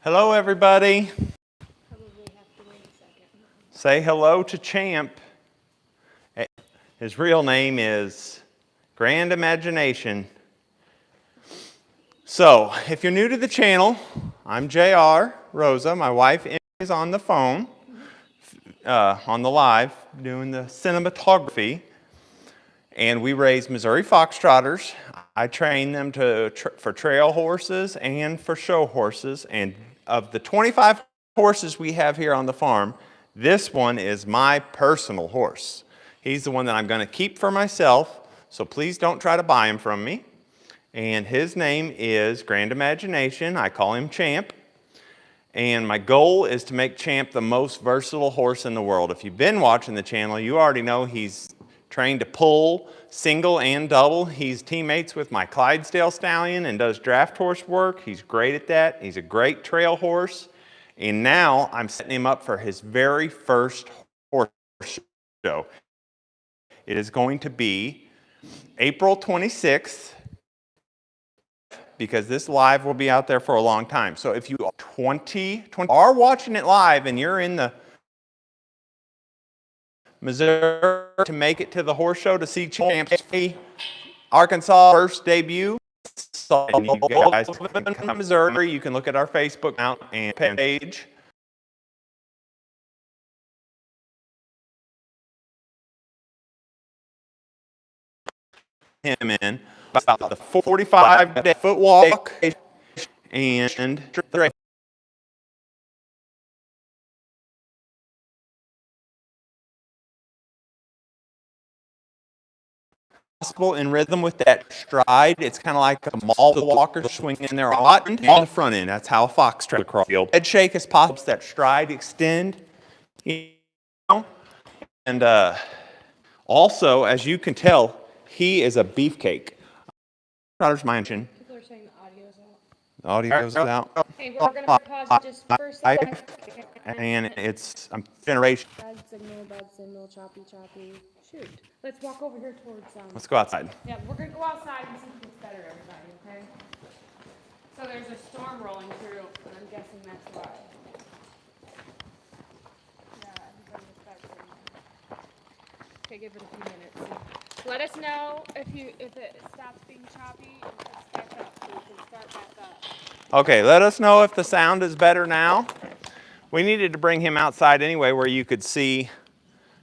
Hello, everybody. Say hello to Champ. His real name is Grand Imagination. So, if you're new to the channel, I'm JR. Rosa, my wife, is on the phone, on the live, doing the cinematography. And we raise Missouri Foxtrotters. I train them for trail horses and for show horses. And of the 25 horses we have here on the farm, this one is my personal horse. He's the one that I'm going to keep for myself, so please don't try to buy him from me. And his name is Grand Imagination. I call him Champ. And my goal is to make Champ the most versatile horse in the world. If you've been watching the channel, you already know he's trained to pull, single and double. He's teammates with my Clydesdale stallion and does draft horse work. He's great at that. He's a great trail horse. And now I'm setting him up for his very first horse show. It is going to be April 26th, because this live will be out there for a long time. So if you are watching it live and you're in the Missouri to make it to the horse show to see Champs Arkansas first debut, so you guys can come to Missouri. You can look at our Facebook account and page. Him in about the 45-foot walk and in rhythm with that stride. It's kind of like a mall walker swinging there a lot on the front end. That's how a fox travels across the field. Head shake as possible, that stride extend. You know? And also, as you can tell, he is a beefcake. Daughter's mansion. People are saying the audio's out. The audio's out. Hey, we're going to pause just for a second. And I'm generation. Bad signal, choppy. Shoot. Let's walk over here towards Let's go outside. Yeah, we're going to go outside and see if it's better, everybody, okay? So there's a storm rolling through, and I'm guessing that's why. Yeah, everybody was back. Okay, give it a few minutes. Let us know if it stops being choppy and picks back up, so we can start back up. Okay, let us know if the sound is better now. We needed to bring him outside anyway where you could see.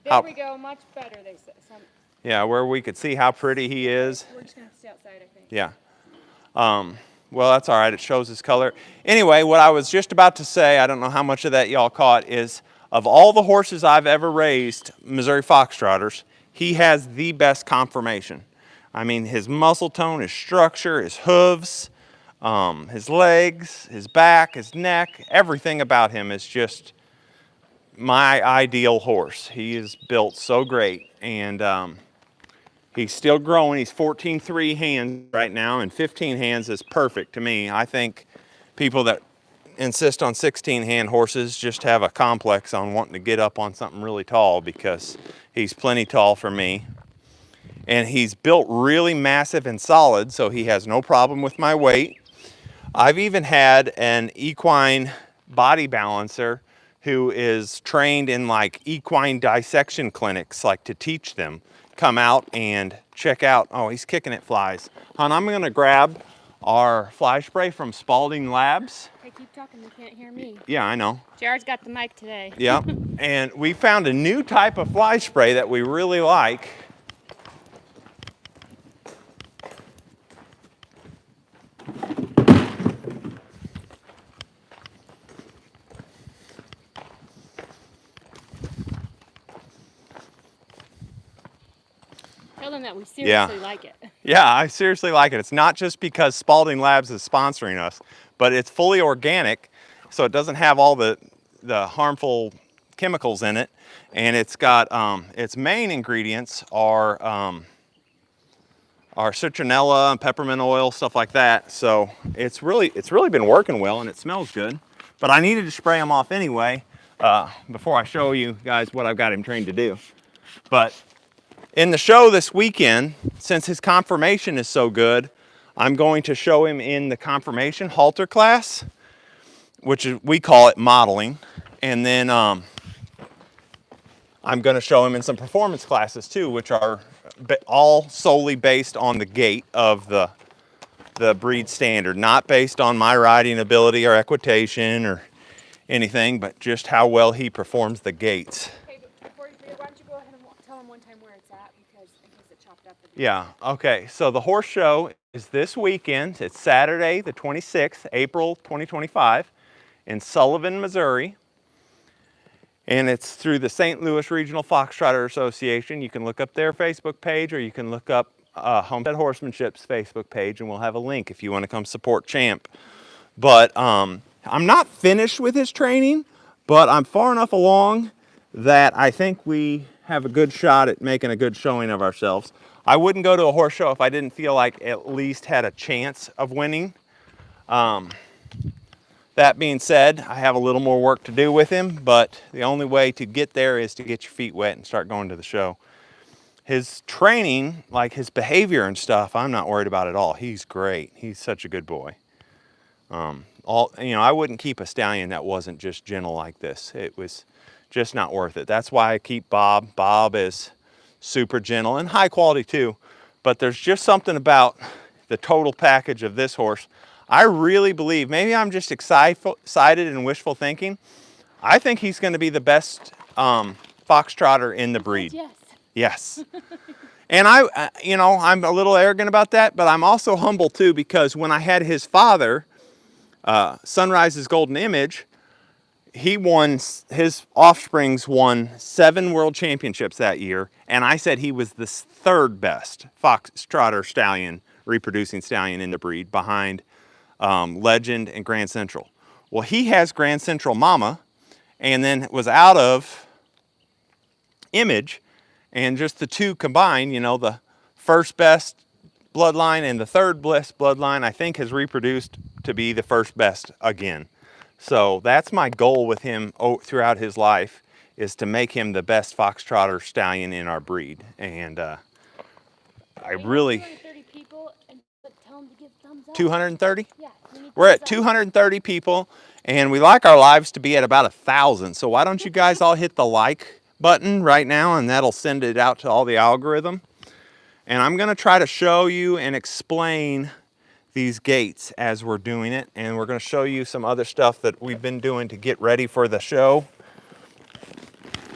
There we go, much better, they said. Yeah, where we could see how pretty he is. We're just going to stay outside, I think. Yeah. Well, that's all right. It shows his color. Anyway, what I was just about to say, I don't know how much of that y'all caught, is of all the horses I've ever raised, Missouri Foxtrotters, he has the best conformation. I mean, his muscle tone, his structure, his hooves, his legs, his back, his neck, everything about him is just my ideal horse. He is built so great, and he's still growing. He's 14.3 hands right now, and 15 hands is perfect to me. I think people that insist on 16-hand horses just have a complex on wanting to get up on something really tall, because he's plenty tall for me. And he's built really massive and solid, so he has no problem with my weight. I've even had an equine body balancer who is trained in like equine dissection clinics, like to teach them, come out and check out. Oh, he's kicking at flies. Hon, I'm gonna grab our fly spray from Spalding Labs. Hey, keep talking, they can't hear me. Yeah, I know. Jared's got the mic today. Yep, and we found a new type of fly spray that we really like. Tell them that we seriously like it. Yeah, I seriously like it. It's not just because Spalding Labs is sponsoring us, but it's fully organic, so it doesn't have all the harmful chemicals in it, and it's got its main ingredients are citronella and peppermint oil, stuff like that. So it's really been working well, and it smells good. But I needed to spray them off anyway before I show you guys what I've got him trained to do. But in the show this weekend, since his conformation is so good, I'm going to show him in the conformation halter class, which is, we call it modeling. And then I'm going to show him in some performance classes too, which are all solely based on the gait of the breed standard, not based on my riding ability or equitation or anything, but just how well he performs the gaits. Okay, but before you forget, why don't you go ahead and tell him one time where it's at, because in case it chopped up. Yeah, okay, so the horse show is this weekend. It's Saturday, the 26th, April 2025, in Sullivan, Missouri. And it's through the St. Louis Regional Foxtrotter Association. You can look up their Facebook page, or you can look up Homestead Horsemanship's Facebook page, and we'll have a link if you want to come support Champ. But I'm not finished with his training, but I'm far enough along that I think we have a good shot at making a good showing of ourselves. I wouldn't go to a horse show if I didn't feel like at least had a chance of winning. That being said, I have a little more work to do with him, but the only way to get there is to get your feet wet and start going to the show. His training, like his behavior and stuff, I'm not worried about at all. He's great. He's such a good boy. I wouldn't keep a stallion that wasn't just gentle like this. It was just not worth it. That's why I keep Bob. Bob is super gentle and high quality too, but there's just something about the total package of this horse. I really believe, maybe I'm just excited and wishful thinking, I think he's going to be the best foxtrotter in the breed. Yes. Yes. And I'm a little arrogant about that, but I'm also humble too, because when I had his father, Sunrise's Golden Image, his offsprings won 7 world championships that year, and I said he was the 3rd best foxtrotter stallion, reproducing stallion in the breed, behind Legend and Grand Central. Well, he has Grand Central Mama, and then was out of Image, and just the two combined, the first best bloodline and the 3rd best bloodline, I think, has reproduced to be the 1st best again. So that's my goal with him throughout his life, is to make him the best foxtrotter stallion in our breed. And I really... 230 people, and tell them to give thumbs up. 230? Yeah. We're at 230 people, and we like our lives to be at about 1,000. So why don't you guys all hit the like button right now, and that'll send it out to all the algorithm. And I'm going to try to show you and explain these gaits as we're doing it, and we're going to show you some other stuff that we've been doing to get ready for the show.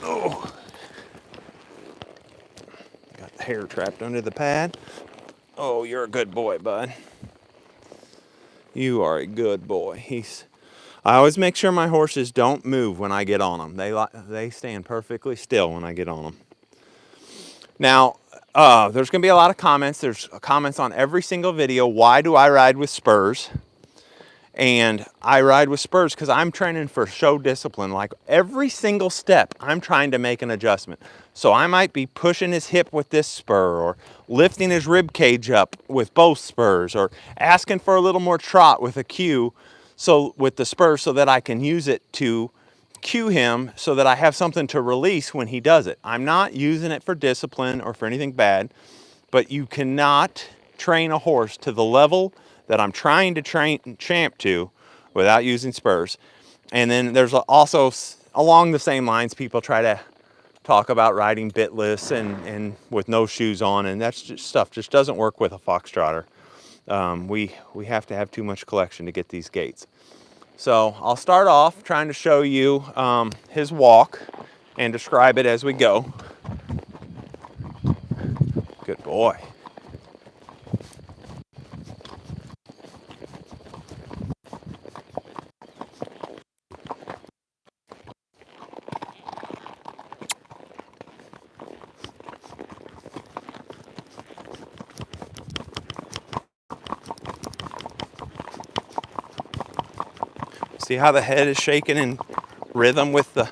Oh, got the hair trapped under the pad. Oh, you're a good boy, bud. You are a good boy. I always make sure my horses don't move when I get on them. They stand perfectly still when I get on them. Now, there's going to be a lot of comments. There's comments on every single video. Why do I ride with spurs? And I ride with spurs because I'm training for show discipline. Like every single step, I'm trying to make an adjustment. So I might be pushing his hip with this spur, or lifting his rib cage up with both spurs, or asking for a little more trot with a cue, with the spur, so that I can use it to cue him, so that I have something to release when he does it. I'm not using it for discipline or for anything bad, but you cannot train a horse to the level that I'm trying to train Champ to without using spurs. And then there's also, along the same lines, people try to talk about riding bitless and with no shoes on, and that's just stuff just doesn't work with a foxtrotter. We have to have too much collection to get these gaits. So I'll start off trying to show you his walk and describe it as we go. Good boy. See how the head is shaking in rhythm with the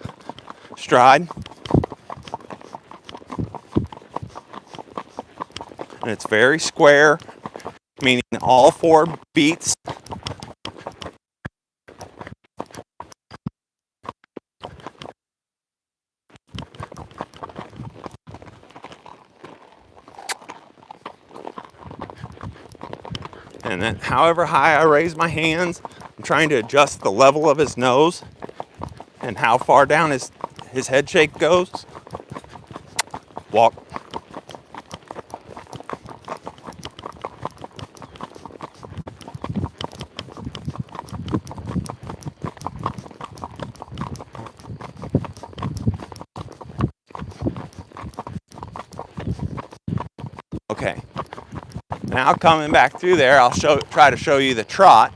stride? And it's very square, meaning all 4 beats. And then however high I raise my hands, I'm trying to adjust the level of his nose and how far down his head shake goes. Walk. Okay. Now coming back through there, I'll try to show you the trot,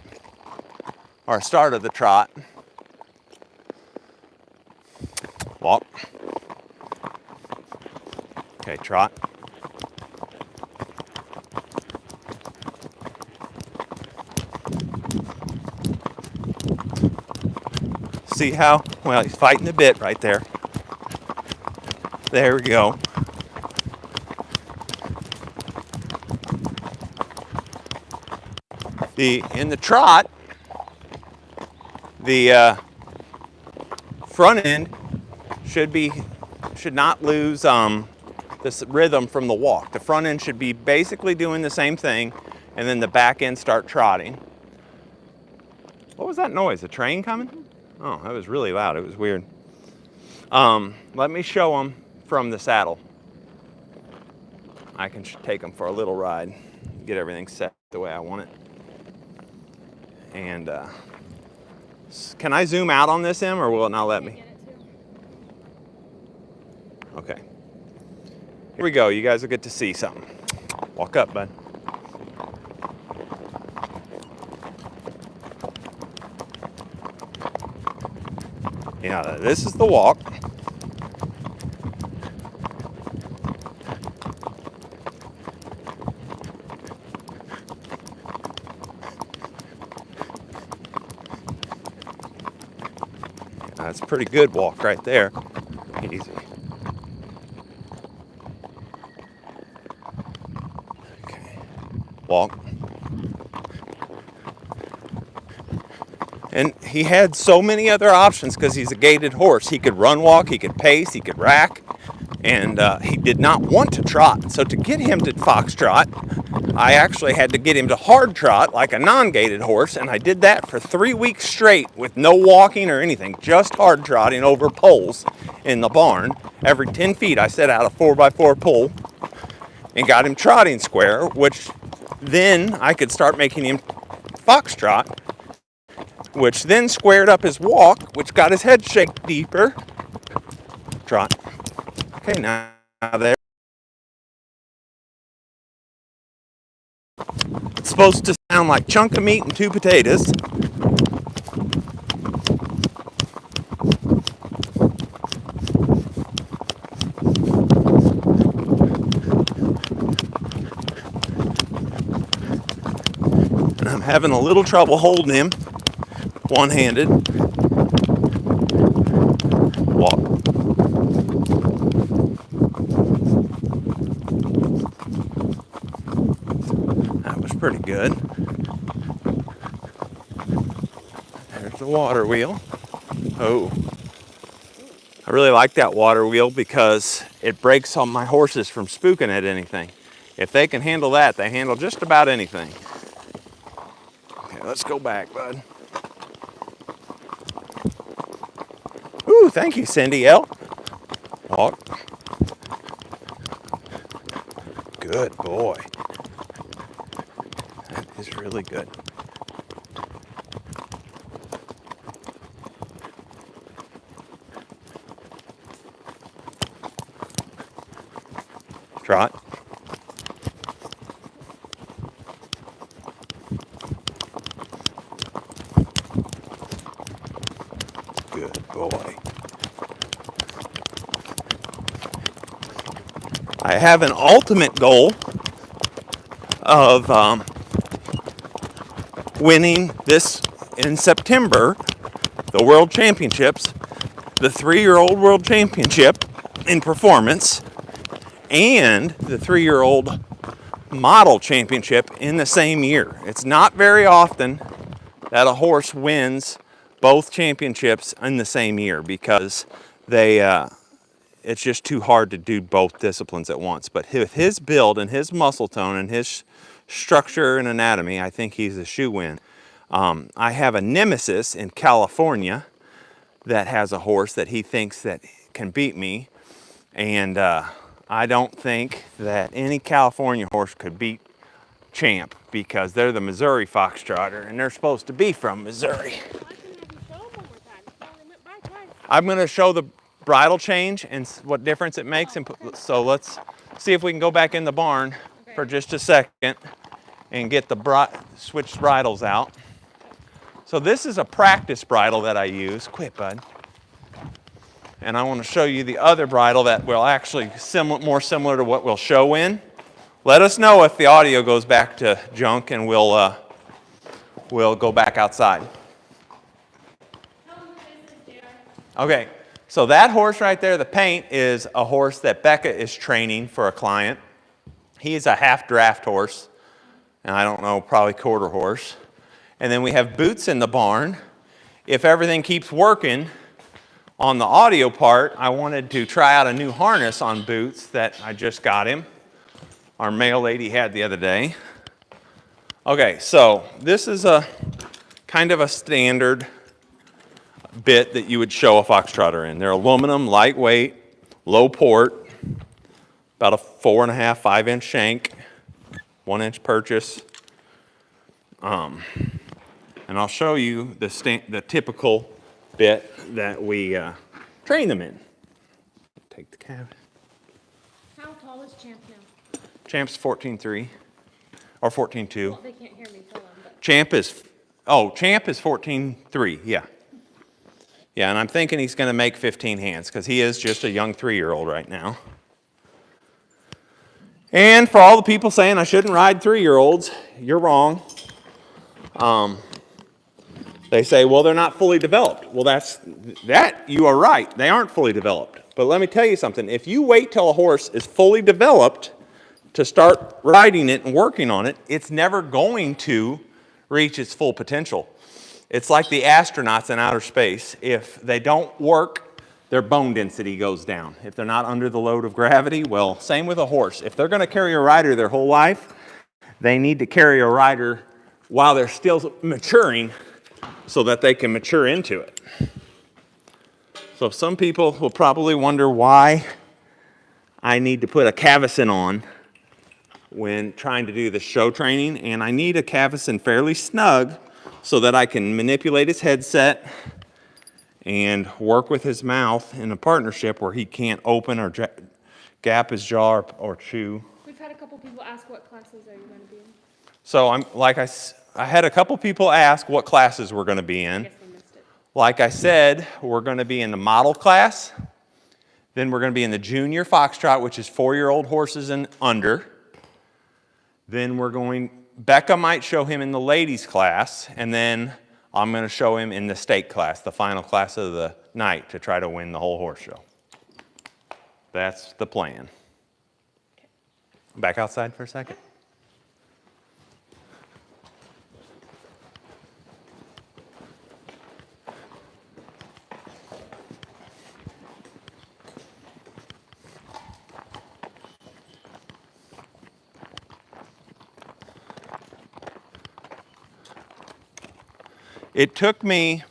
or start of the trot. Walk. Okay, trot. See how, well, he's fighting a bit right there. There we go. In the trot, the front end should not lose this rhythm from the walk. The front end should be basically doing the same thing, and then the back end start trotting. What was that noise? A train coming? Oh, that was really loud. It was weird. Let me show them from the saddle. I can take them for a little ride, get everything set the way I want it. And can I zoom out on this, Em, or will it not let me? Okay. Here we go. You guys will get to see something. Walk up, bud. Yeah, this is the walk. That's a pretty good walk right there. Easy. Okay. Walk. And he had so many other options because he's a gaited horse. He could run walk, he could pace, he could rack, and he did not want to trot. So to get him to foxtrot, I actually had to get him to hard trot like a non-gaited horse, and I did that for 3 weeks straight with no walking or anything, just hard trotting over poles in the barn. Every 10 feet I set out a 4x4 pole and got him trotting square, which then I could start making him foxtrot, which then squared up his walk, which got his head shake deeper. Trot. Okay, now there. It's supposed to sound like chunk of meat and 2 potatoes. And I'm having a little trouble holding him one-handed. Walk. That was pretty good. There's the water wheel. Oh. I really like that water wheel because it breaks all my horses from spooking at anything. If they can handle that, they handle just about anything. Okay, let's go back, bud. Ooh, thank you, Cindy L. Walk. Good boy. That is really good. Trot. Good boy. I have an ultimate goal of winning this in September, the World Championships, the 3-year-old World Championship in performance, and the 3-year-old model championship in the same year. It's not very often that a horse wins both championships in the same year because it's just too hard to do both disciplines at once. But with his build and his muscle tone and his structure and anatomy, I think he's a shoe-in. I have a nemesis in California that has a horse that he thinks that can beat me, and I don't think that any California horse could beat Champ because they're the Missouri Foxtrotter and they're supposed to be from Missouri. I'm going to show the bridle change and what difference it makes. So let's see if we can go back in the barn for just a second and get the switched bridles out. So this is a practice bridle that I use. Quit, bud. And I want to show you the other bridle that will actually more similar to what we'll show in. Let us know if the audio goes back to junk, and we'll go back outside. Okay, so that horse right there, the paint, is a horse that Becca is training for a client. He's a half draft horse, and I don't know, probably quarter horse. And then we have Boots in the barn. If everything keeps working on the audio part, I wanted to try out a new harness on Boots that I just got him. Our mail lady had the other day. Okay, so this is a kind of a standard bit that you would show a Foxtrotter in. They're aluminum, lightweight, low port, about a 4.5, 5-inch shank, 1-inch purchase. And I'll show you the typical bit that we train them in. Take the cab. How tall is Champ now? Champ's 14.3 or 14.2. Well, they can't hear me, tell them. But. Champ is 14.3, yeah. Yeah, and I'm thinking he's going to make 15 hands because he is just a young 3-year-old right now. And for all the people saying I shouldn't ride 3-year-olds, you're wrong. They say, well, they're not fully developed. Well, you are right. They aren't fully developed. But let me tell you something. If you wait till a horse is fully developed to start riding it and working on it, it's never going to reach its full potential. It's like the astronauts in outer space. If they don't work, their bone density goes down. If they're not under the load of gravity, well, same with a horse. If they're going to carry a rider their whole life, they need to carry a rider while they're still maturing so that they can mature into it. So some people will probably wonder why I need to put a cavesson on when trying to do the show training, and I need a cavesson fairly snug so that I can manipulate his headset and work with his mouth in a partnership where he can't open or gap his jaw or chew. We've had a couple people ask what classes are you going to be in? So I had a couple people ask what classes we're going to be in. I guess they missed it. Like I said, we're going to be in the model class. Then we're going to be in the junior foxtrot, which is 4-year-old horses and under. Then Becca might show him in the ladies class, and then I'm going to show him in the state class, the final class of the night, to try to win the whole horse show. That's the plan. Back outside for a second. It took me,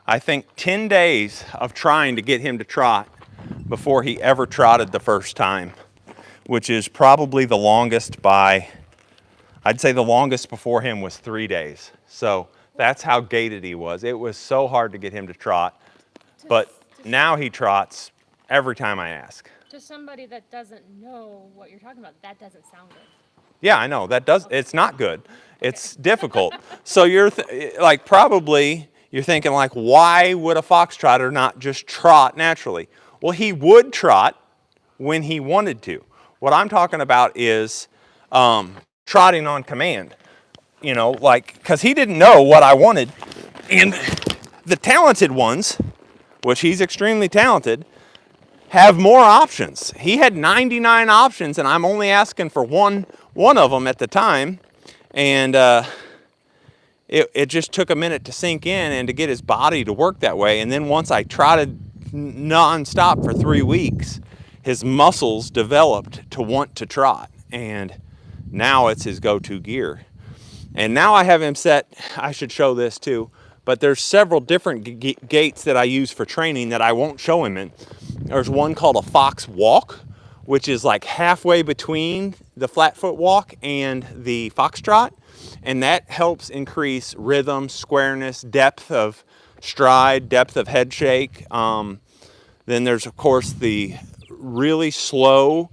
I think, 10 days of trying to get him to trot before he ever trotted the first time, which is probably the longest I'd say the longest before him was 3 days. So that's how gaited he was. It was so hard to get him to trot, but now he trots every time I ask. To somebody that doesn't know what you're talking about, that doesn't sound good. Yeah, I know. It's not good. It's difficult. So you're probably you're thinking like, why would a foxtrotter not just trot naturally? Well, he would trot when he wanted to. What I'm talking about is trotting on command. You know, because he didn't know what I wanted. And the talented ones, which he's extremely talented, have more options. He had 99 options, and I'm only asking for one of them at the time. And it just took a minute to sink in and to get his body to work that way. And then once I trotted nonstop for 3 weeks, his muscles developed to want to trot. And now it's his go-to gear. And now I have him set, I should show this too, but there's several different gaits that I use for training that I won't show him in. There's one called a fox walk, which is like halfway between the flat-foot walk and the foxtrot. And that helps increase rhythm, squareness, depth of stride, depth of head shake. Then there's, of course, the really slow,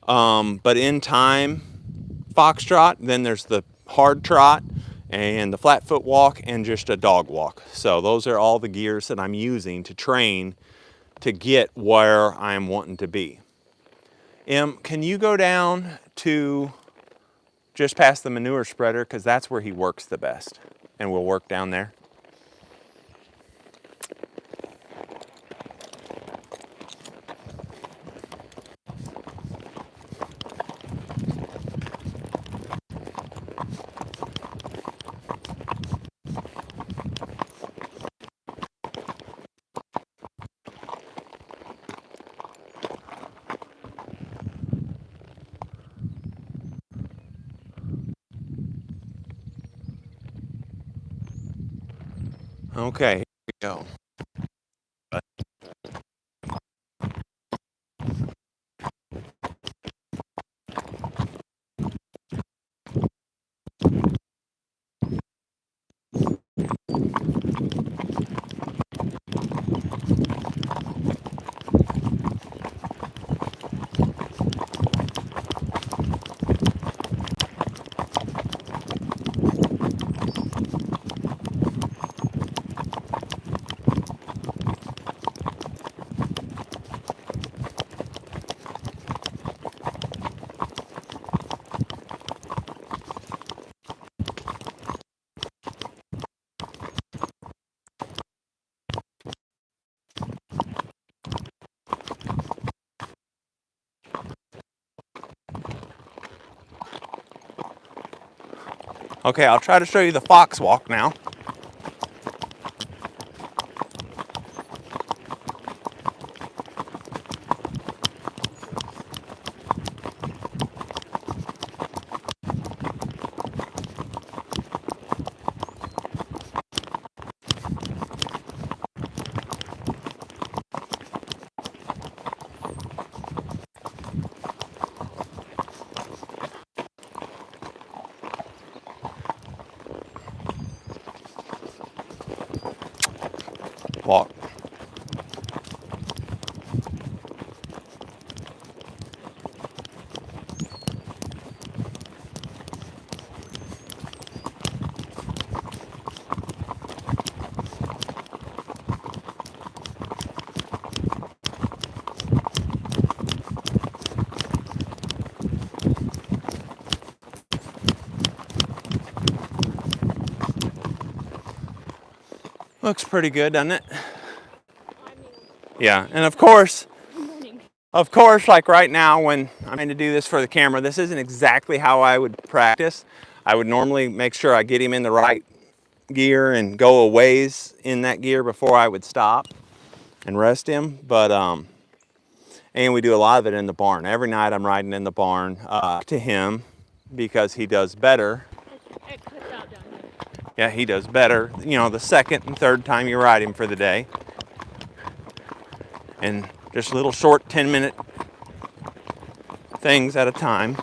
but in time foxtrot. Then there's the hard trot and the flat foot walk and just a dog walk. So those are all the gears that I'm using to train to get where I'm wanting to be. Can you go down to just past the manure spreader, because that's where he works the best, and we'll work down there. Okay, here we go. Okay, I'll try to show you the fox walk now. Walk. Looks pretty good, doesn't it? Yeah, and of course, like right now when I'm going to do this for the camera, this isn't exactly how I would practice. I would normally make sure I get him in the right gear and go a ways in that gear before I would stop and rest him. But and we do a lot of it in the barn. Every night I'm riding in the barn to him because he does better. It cuts out down here. Yeah, he does better, you know, the second and third time you ride him for the day. And just little short 10-minute things at a time.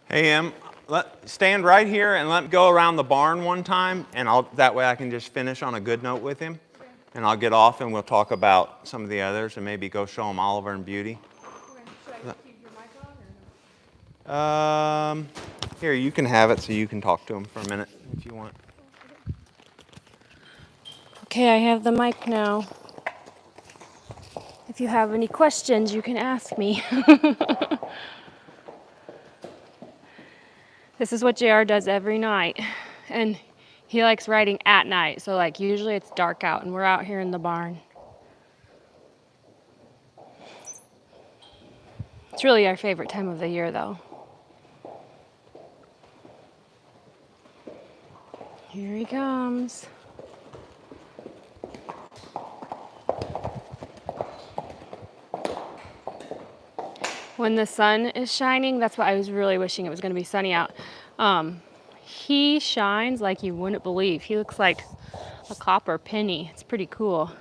Hey, stand right here and let me go around the barn one time, and that way I can just finish on a good note with him. Okay. And I'll get off and we'll talk about some of the others and maybe go show him Oliver and Beauty. Okay. Should I keep your mic on or no? Here, you can have it so you can talk to him for a minute if you want. Okay, I have the mic now. If you have any questions, you can ask me. This is what JR does every night. And he likes riding at night. So like usually it's dark out and we're out here in the barn. It's really our favorite time of the year though. Here he comes. When the sun is shining, that's what I was really wishing it was going to be sunny out. He shines like you wouldn't believe. He looks like a copper penny. It's pretty cool.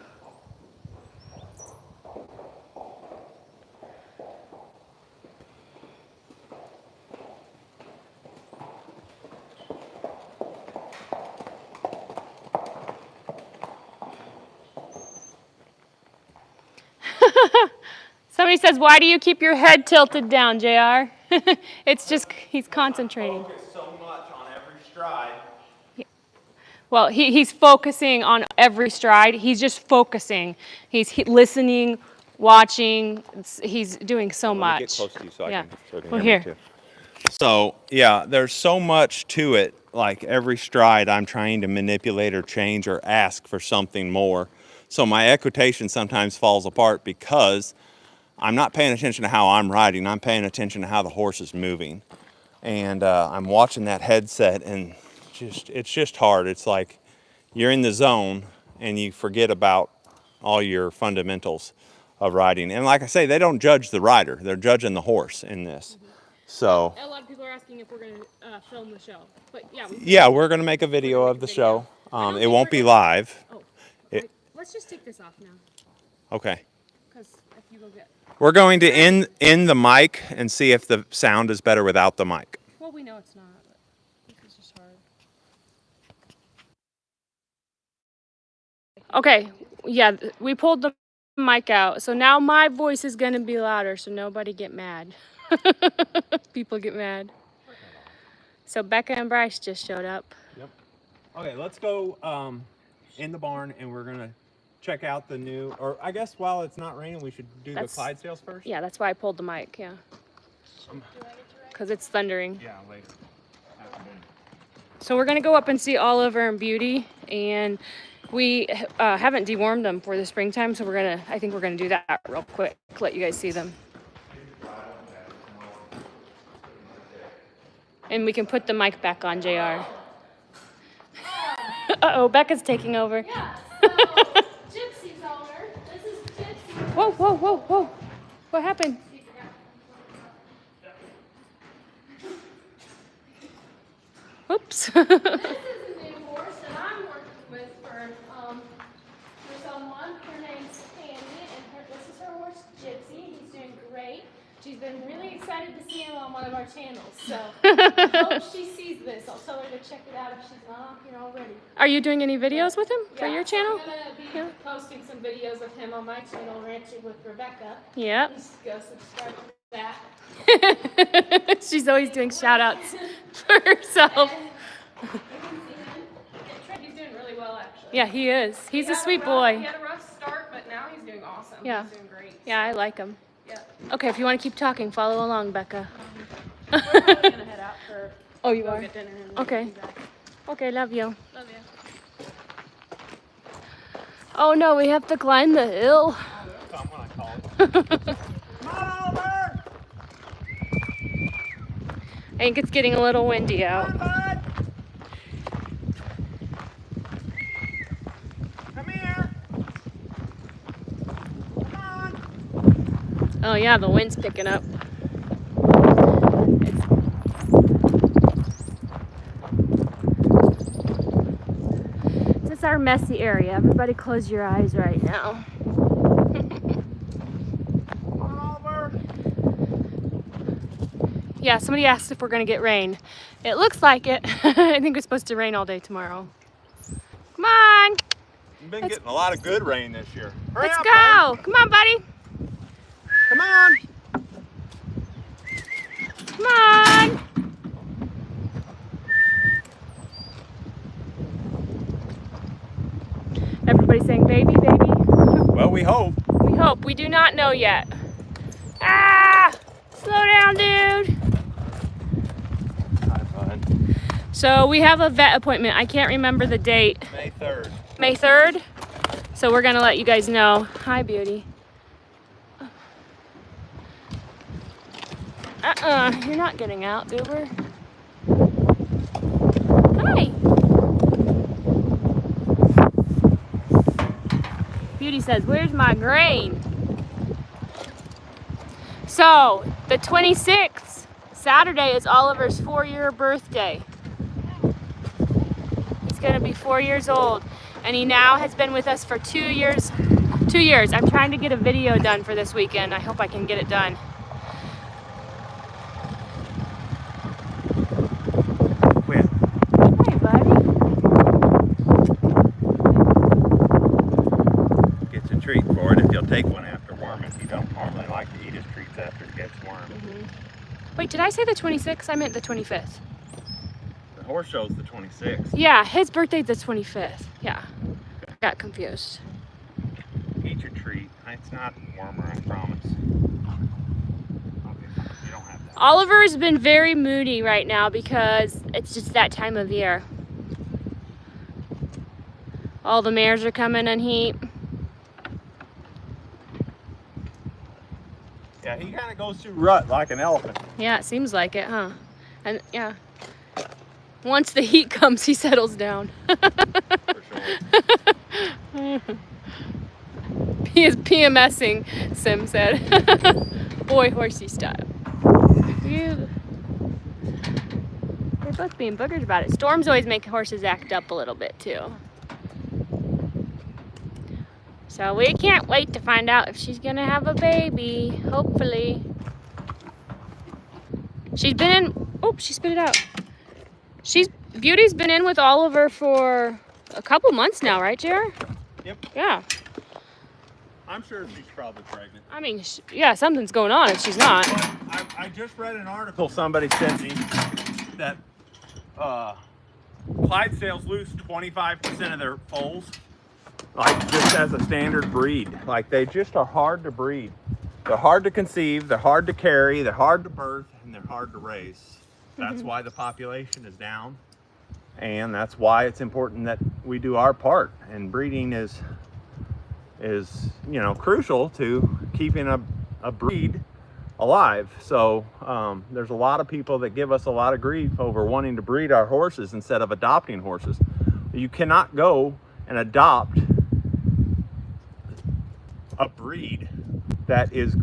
Somebody says, why do you keep your head tilted down, JR? It's just, he's concentrating. Focus so much on every stride. Well, he's focusing on every stride. He's just focusing. He's listening, watching. He's doing so much. Get close to you so Yeah. I can show you Well, here. here. So, yeah, there's so much to it. Like every stride, I'm trying to manipulate or change or ask for something more. So my equitation sometimes falls apart because I'm not paying attention to how I'm riding. I'm paying attention to how the horse is moving. And I'm watching that headset and it's just hard. It's like you're in the zone and you forget about all your fundamentals of riding. And like I say, they don't judge the rider. They're judging the horse in this. So a lot of people are asking if we're going to film the show. But yeah, we're going to make a video of the show. It won't be live. Oh, let's just take this off now. Okay. Because if you go get... We're going to end the mic and see if the sound is better without the mic. Well, we know it's not, but this is just hard. Okay, yeah, we pulled the mic out. So now my voice is going to be louder, so nobody get mad. People get mad. So Becca and Bryce just showed up. Yep. Okay, let's go in the barn and we're going to check out the new, or I guess while it's not raining, we should do the Clydesdales first? Yeah, that's why I pulled the mic, yeah. Because it's thundering. Yeah, later. So we're going to go up and see Oliver and Beauty, and we haven't dewormed them for the springtime, so I think we're going to do that real quick, let you guys see them. And we can put the mic back on, JR. Uh-oh, Becca's taking over. Yeah, so Gypsy's owner. This is Gypsy. Whoa, whoa, whoa, whoa. What happened? Oops. This is a new horse that I'm working with for someone. Her name's Annie, and this is her horse, Gypsy. He's doing great. She's been really excited to see him on one of our channels. So I hope she sees this. I'll tell her to check it out if she's not here already. Are you doing any videos with him for your channel? I'm going to be posting some videos of him on my channel, Ranching with Rebecca. Yep. Just go subscribe to that. She's always doing shout outs for herself. He's doing really well, actually. Yeah, he is. He's a sweet He boy. had a rough start, but now he's doing awesome. Yeah. He's doing great. Yeah, I like him. Yeah. Okay, if you want to keep talking, follow along, Becca. We're probably going to head out for Oh, you go are? get dinner. And Okay. be back. Okay, love you. Love you. Oh no, we have to climb the hill. Come on, I call it. Come on, Oliver! I think it's getting a little windy out. Come on, bud! Come here! Come on! Oh yeah, the wind's picking up. This is our messy area. Everybody close your eyes right now. Come on, Oliver! Yeah, somebody asked if we're gonna get rain. It looks like it. I think it's supposed to rain all day tomorrow. Come on, You've been getting a lot of good rain this year. Hurry let's up, go. Come on, buddy. bud. Come on! Come Come on. Everybody's saying baby, baby. Well, we hope. We hope. We do not know yet. Ah! Slow down, dude. Hi, bud. So we have a vet appointment. I can't remember the date. May 3rd. May 3rd? So we're gonna let you guys know. Hi, beauty. You're not getting out, Goober. Hi. Beauty says, where's my grain? So, the 26th, Saturday, is Oliver's 4-year birthday. He's gonna be 4 years old. And he now has been with us for 2 years. 2 years. I'm trying to get a video done for this weekend. I hope I can get it done. Quit. Hey, buddy. Gets a treat for it if you'll take one after worming. He don't normally like to eat his treats after it gets wormed. Wait, did I say the 26th? I meant the 25th. The horse show's the 26th. Yeah, his birthday's the 25th. Yeah, got confused. Eat your treat. It's not warmer, I promise. Okay, you don't have that. Oliver's been very moody right now because it's just that time of year. All the mares are coming in heat. Yeah, he kind of goes through rut like an elephant. Yeah, it seems like it, huh? And yeah, once the heat comes, he settles down. For sure. He is PMSing, Sim said. Boy horsey style. They're both being boogers about it. Storms always make horses act up a little bit too. So we can't wait to find out if she's gonna have a baby, hopefully. She's been in, oh, she spit it out. Beauty's been in with Oliver for a couple months now, right, JR? Yep. Yeah. I'm sure she's probably pregnant. I mean, yeah, something's going on if she's not. I just read an article somebody sent me that Clydesdales lose 25% of their foals, like just as a standard breed. Like they just are hard to breed. They're hard to conceive, they're hard to carry, they're hard to birth, and they're hard to raise. That's why the population is down, and that's why it's important that we do our part. And breeding is crucial to keeping a breed alive. So there's a lot of people that give us a lot of grief over wanting to breed our horses instead of adopting horses. You cannot go and adopt a breed that is,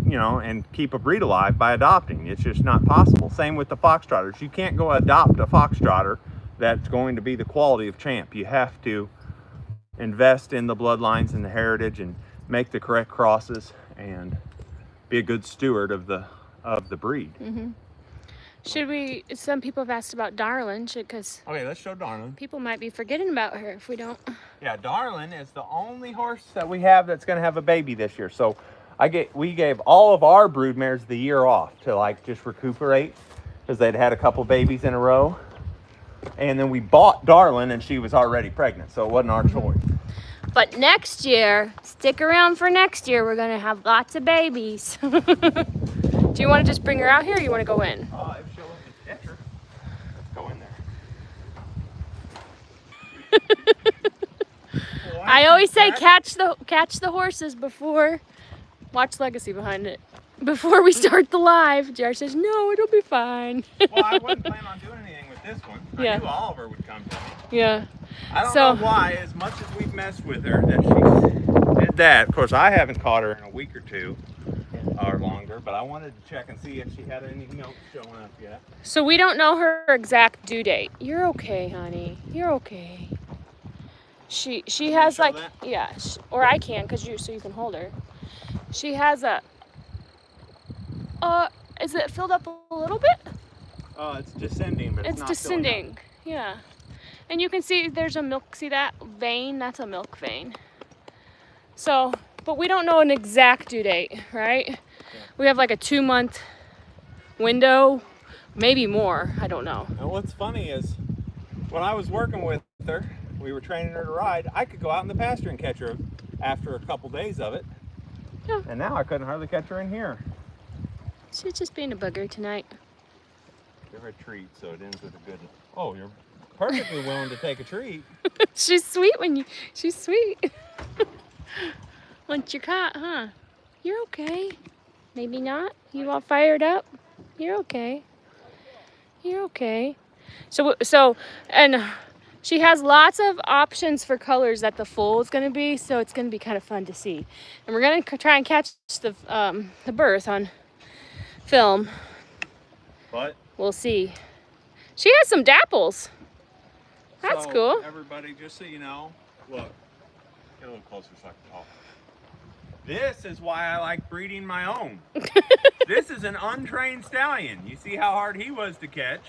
and keep a breed alive by adopting. It's just not possible. Same with the foxtrotters. You can't go adopt a foxtrotter that's going to be the quality of Champ. You have to invest in the bloodlines and the heritage and make the correct crosses and be a good steward of the breed. Should we, some people have asked about Darlin, because Okay, let's show Darlin. people might be forgetting about her if we don't. Yeah, Darlin is the only horse that we have that's going to have a baby this year. So we gave all of our broodmares the year off to just recuperate because they'd had a couple babies in a row. And then we bought Darlin and she was already pregnant, so it wasn't our choice. But next year, stick around for next year, we're gonna have lots of babies. Do you want to just bring her out here or you want to go in? If she'll let me catch her, let's go in there. I always say catch the horses before, watch Legacy behind it, before we start the live. Jar says, no, it'll be fine. Well, I wasn't planning on doing anything with this one. Yeah. I knew Oliver would come to me. Yeah. I don't know why, as much as we've messed with her, that she did that. Of course, I haven't caught her in a week or two or longer, but I wanted to check and see if she had any milk showing up yet. So we don't know her exact due date. You're okay, honey. You're okay. She has show that? yeah, or I can, so you can hold her. She has a, is it filled up a little bit? It's descending, but it's not descending, yeah. And you can see there's a milk, see that vein? That's a milk vein. So, but we don't know an exact due date, right? Yeah. We have like a 2-month window Maybe more, I don't know. And what's funny is when I was working with her, we were training her to ride, I could go out in the pasture and catch her after a couple days of it. Yeah. And now I couldn't hardly catch her in here. She's just being a booger tonight. Give her a treat so it ends with a good. Oh, you're perfectly willing to take a treat. She's sweet she's sweet. Once you're caught, huh? You're okay. Maybe not. You all fired up? You're okay. You're okay. And she has lots of options for colors that the foal is going to be, so it's going to be kind of fun to see. And we're going to try and catch the birth on film. But We'll see. She has some dapples. That's cool. Everybody, just so you know, look, get a little closer so I can talk. This is why I like breeding my own. This is an untrained stallion. You see how hard he was to catch?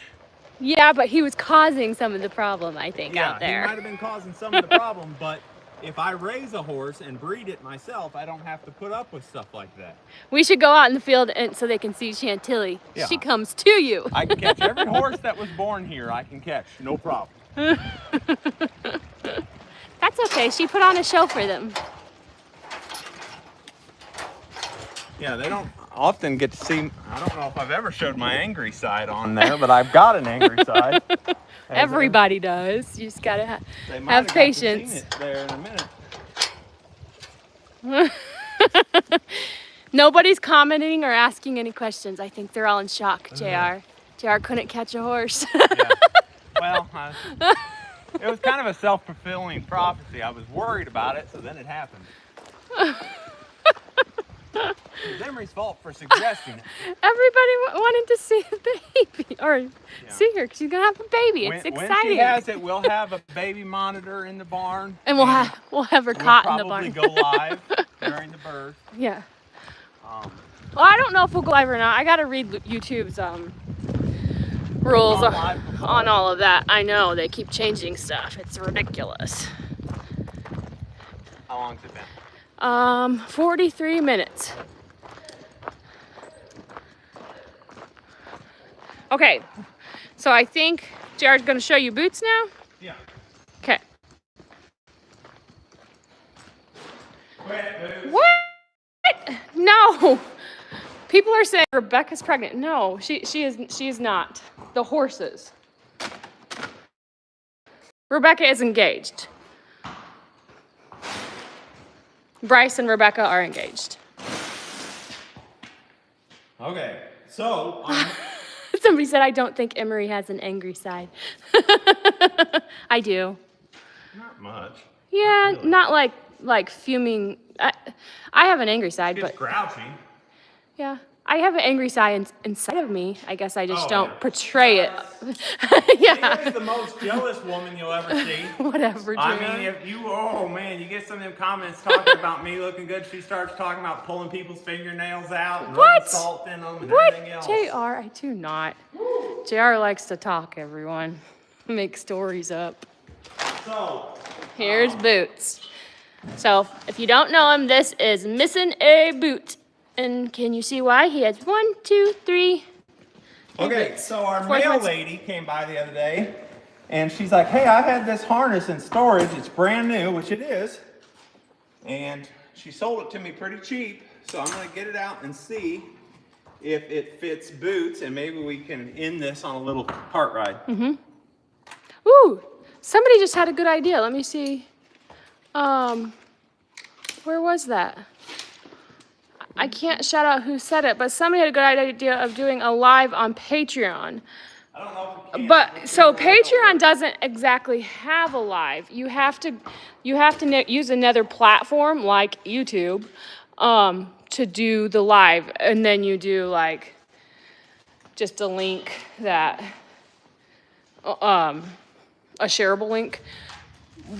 Yeah, but he was causing some of the problem, I think, out Yeah, there. he might have been causing some of the problem, but if I raise a horse and breed it myself, I don't have to put up with stuff like that. We should go out in the field so they can see Chantilly. Yeah. She comes to you. I can catch every horse that was born here. I can catch, no problem. That's okay. She put on a show for them. Yeah, they don't often get to see. I don't know if I've ever showed my angry side on there, but I've got an angry side. Everybody does. You just gotta They might have got to seen patience. it there in a minute. Nobody's commenting or asking any questions. I think they're all in shock, JR. JR couldn't catch a horse. Yeah. Well, it was kind of a self-fulfilling prophecy. I was worried about it, so then it happened. It was Emery's fault for suggesting it. Everybody wanted to see the baby, or see her, because she's gonna have a baby. It's When exciting. she has it, we'll have a baby monitor in the barn. And we'll have her caught in the barn. We'll probably go live during the birth. Yeah. Well, I don't know if we'll go live or not. I gotta read YouTube's rules on all of that. I know they keep changing stuff. It's ridiculous. How long's it been? 43 minutes. Okay, so I think Jared's gonna show you boots now. Yeah. Okay. Wet boots. What? No. People are saying Rebecca's pregnant. No, she is not. The horses. Rebecca is engaged. Bryce and Rebecca are engaged. Okay, so Somebody said I don't think Emery has an angry side. I do. not much. Yeah, Really? not like fuming. I have an angry side, It's but grouchy. yeah, I have an angry side inside of me. I guess I just Oh, don't yeah. portray it. Yeah. She is the most jealous woman you'll ever see. Whatever, I Jr. mean, if you, oh man, you get some of them comments talking about me looking good. She starts talking about pulling people's fingernails out and What? rubbing salt in them and What? everything else. JR, I do not. JR likes to talk, everyone. Make stories up. So, Here's Boots. So, if you don't know him, this is missing a boot. And can you see why? He has 1, 2, 3. okay, so our Fourth mail one's- lady came by the other day and she's like, hey, I had this harness in storage. It's brand new, which it is. And she sold it to me pretty cheap. So I'm going to get it out and see if it fits Boots, and maybe we can end this on a little cart ride. Ooh, somebody just had a good idea. Let me see. Where was that? I can't shout out who said it, but somebody had a good idea of doing a live on Patreon. I don't know if we can. But so Patreon doesn't exactly have a live. You have to use another platform like YouTube to do the live, and then you do like just a link that a shareable link.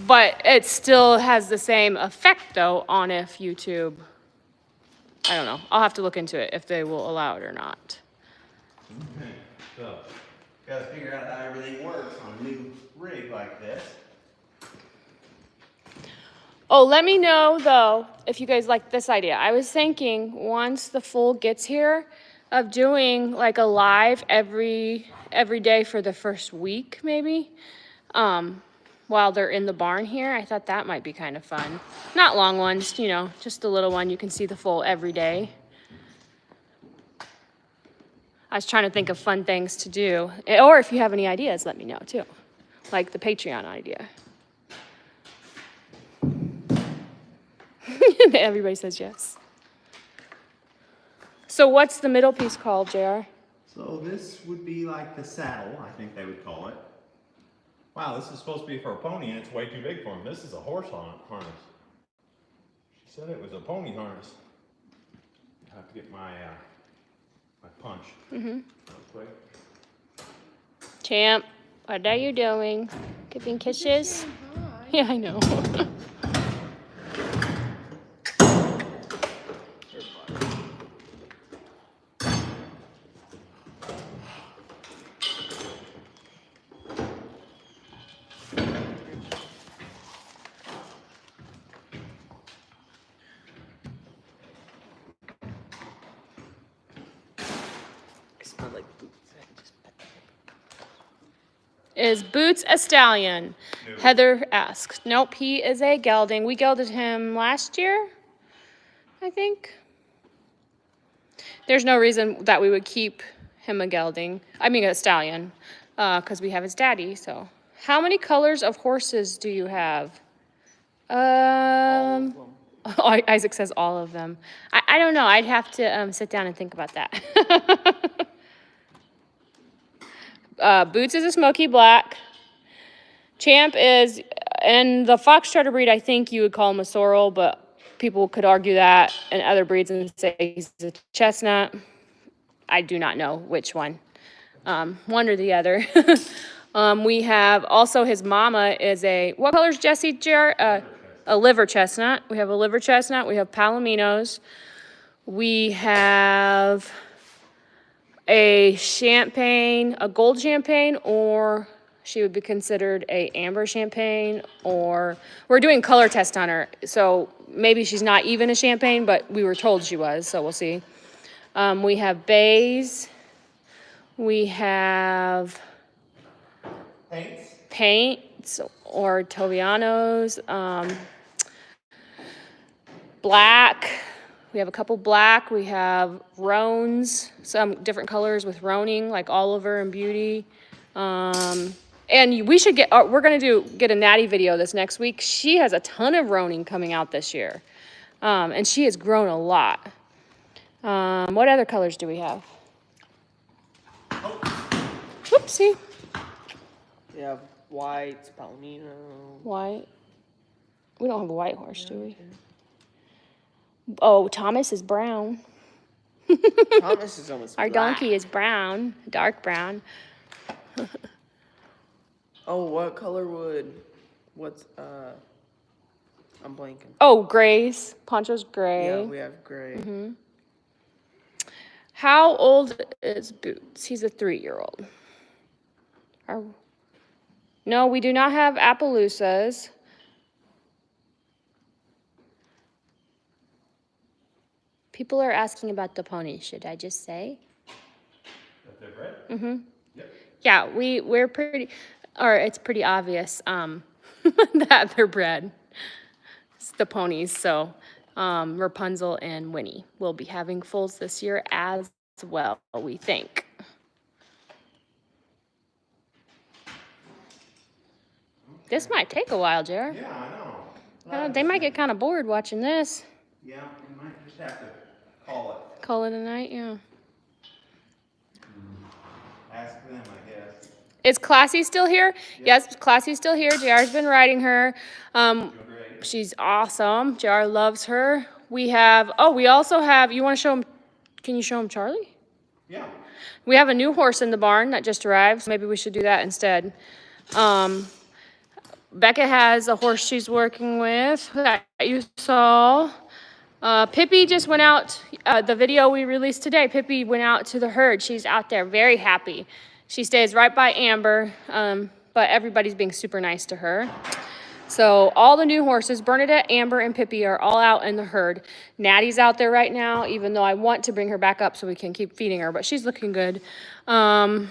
But it still has the same effect though on if YouTube. I don't know. I'll have to look into it if they will allow it or not. Okay, so gotta figure out how everything works on a new rig like this. Oh, let me know though if you guys like this idea. I was thinking once the foal gets here, of doing like a live every day for the first week, maybe, while they're in the barn here. I thought that might be kind of fun. Not long ones, you know, just a little one. You can see the full every day. I was trying to think of fun things to do. Or if you have any ideas, let me know too. Like the Patreon idea. Everybody says yes. So what's the middle piece called, JR? So this would be like the saddle, I think they would call it. Wow, this is supposed to be for a pony and it's way too big for him. This is a horse harness. She said it was a pony harness. I have to get my my punch real quick. Champ, what are you doing? Giving kisses? Yeah, I know. Is Boots a stallion? No. Heather asks. Nope, he is a gelding. We gelded him last year, I think. There's no reason that we would keep him a gelding. I mean a stallion, because we have his daddy, so. How many colors of horses do you have? Isaac says all of them. I don't know. I'd have to sit down and think about that. Boots is a smoky black. Champ is, and the Foxtrotter breed, I think you would call him a sorrel, but people could argue that in other breeds and say he's a chestnut. I do not know which one. One or the other. We have also his mama is a, what color's Jesse, JR? A liver chestnut. We have a liver chestnut. We have palominos. We have a champagne, a gold champagne, or she would be considered a amber champagne, or we're doing color test on her. So maybe she's not even a champagne, but we were told she was, so we'll see. We have bays. We have paints or Tovianos. Black. We have a couple black. We have roans, some different colors with roaning, like Oliver and Beauty. And we should get, we're going to get a Natty video this next week. She has a ton of roaning coming out this year. And she has grown a lot. What other colors do we have? Whoopsie. We have white, palomino. White. We don't have a white horse, do we? Oh, Thomas is brown. Thomas is almost Our black. donkey is brown, dark brown. Oh, what color would, what's, I'm blanking. Oh, grays. Poncho's gray. Yeah, we have gray. How old is Boots? He's a 3-year-old. No, we do not have Appaloosas. People are asking about the ponies. Should I just say? That they're bred? Yep. Yeah, we're pretty, or it's pretty obvious that they're bred. It's the ponies. So Rapunzel and Winnie will be having foals this year as well, we think. This might take a while, Jared. Yeah, I know. They might get kind of bored watching this. Yeah, we might just have to call it. Call it a night, yeah. Ask them, I guess. Is Classy still here? Yes, Classy's still here. JR's been riding her. Doing great. She's awesome. JR loves her. We have, we also have, you want to show him, can you show him Charlie? Yeah. We have a new horse in the barn that just arrived, so maybe we should do that instead. Becca has a horse she's working with that you saw. Pippi just went out, the video we released today, Pippi went out to the herd. She's out there very happy. She stays right by Amber, but everybody's being super nice to her. So all the new horses, Bernadette, Amber, and Pippi are all out in the herd. Natty's out there right now, even though I want to bring her back up so we can keep feeding her, but she's looking good. And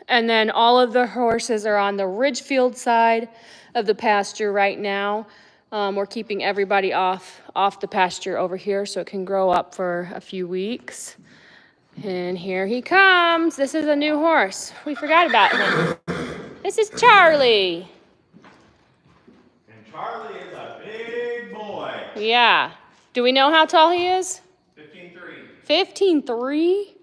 then all of the horses are on the Ridgefield side of the pasture right now. We're keeping everybody off the pasture over here so it can grow up for a few weeks. And here he comes. This is a new horse. We forgot about him. This is Charlie. And Charlie is a big boy. Yeah. Do we know how tall he is? 15'3". 15'3"?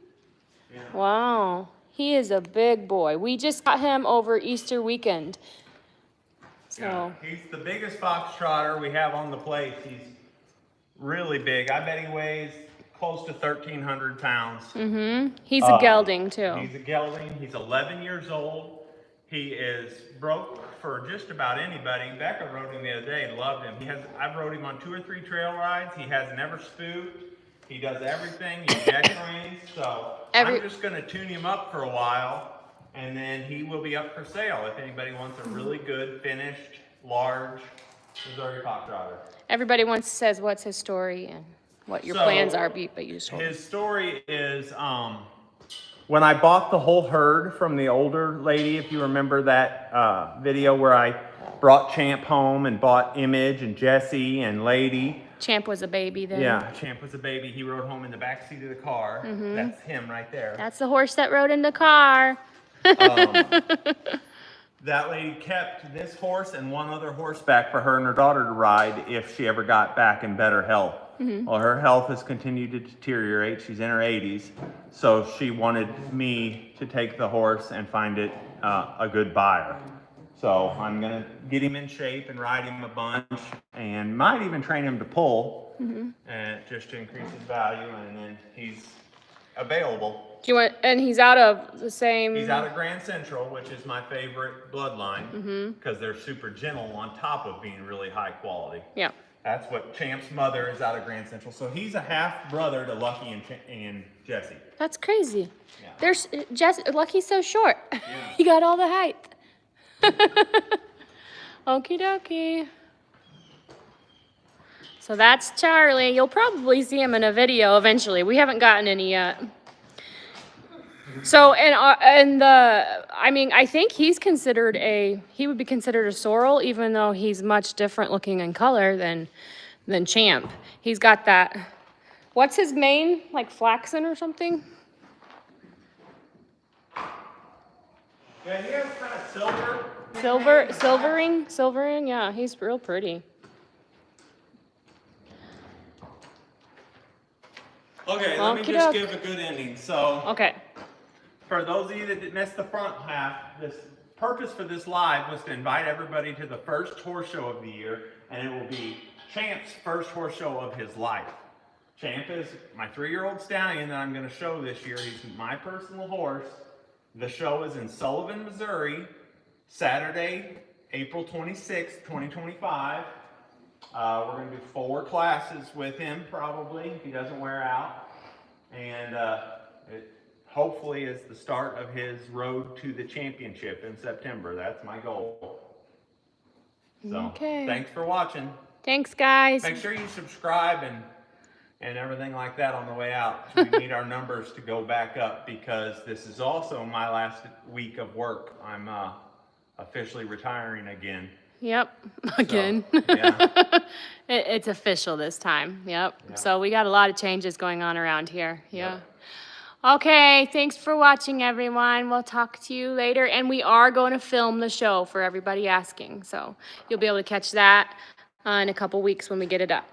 Yeah. Wow. He is a big boy. We just got him over Easter weekend. So. Yeah, he's the biggest foxtrotter we have on the place. He's really big. I bet he weighs close to 1,300 pounds. Mm-hmm. He's a gelding too. He's a gelding. He's 11 years old. He is broke for just about anybody. Becca rode him the other day and loved him. I've rode him on 2 or 3 trail rides. He has never spooked. He does everything. He jet trains. So I'm just going to tune him up for a while, and then he will be up for sale if anybody wants a really good, finished, large Missouri foxtrotter. Everybody says what's his story and what your plans are, but you just told his story is when I bought the whole herd from the older lady, if you remember that video where I brought Champ home and bought Image and Jesse and Lady. Champ was a baby then. Yeah, Champ was a baby. He rode home in the back seat of the car. Mm-hmm. That's him right there. That's the horse that rode in the car. That lady kept this horse and one other horse back for her and her daughter to ride if she ever got back in better health. Mm-hmm. Well, her health has continued to deteriorate. She's in her 80s. So she wanted me to take the horse and find it a good buyer. So I'm going to get him in shape and ride him a bunch and might even train him to pull, and just to increase his value, and then he's available. Do you want? And he's out of the same. He's out of Grand Central, which is my favorite bloodline, because they're super gentle on top of being really high quality. Yeah. That's what Champ's mother is, out of Grand Central. So he's a half brother to Lucky and Jesse. That's crazy. Yeah. There's Lucky's so short. Yeah. He got all the height. Okie dokie. So that's Charlie. You'll probably see him in a video eventually. We haven't gotten any yet. So, I think he would be considered a sorrel, even though he's much different looking in color than Champ. He's got that, what's his mane, like flaxen or something? Yeah, he has kind of Silvering, yeah, he's real pretty. Okay, let me just give a good ending. So, Okay. for those of you that missed the front half, this purpose for this live was to invite everybody to the first horse show of the year, and it will be Champ's first horse show of his life. Champ is my 3-year-old stallion that I'm going to show this year. He's my personal horse. The show is in Sullivan, Missouri, Saturday, April 26th, 2025. We're going to do 4 classes with him, probably, if he doesn't wear out. And it hopefully is the start of his road to the championship in September. That's my goal. So, Okay. Thanks for watching. Thanks, guys. Make sure you subscribe and everything like that on the way out. So we need our numbers to go back up, because this is also my last week of work. I'm officially retiring again. Yep, again. So, yeah. It's official this time. Yep. So we got a lot of changes going on around here. Yeah. Yep. Okay, thanks for watching, everyone. We'll talk to you later. And we are going to film the show for everybody asking. So you'll be able to catch that in a couple weeks when we get it up.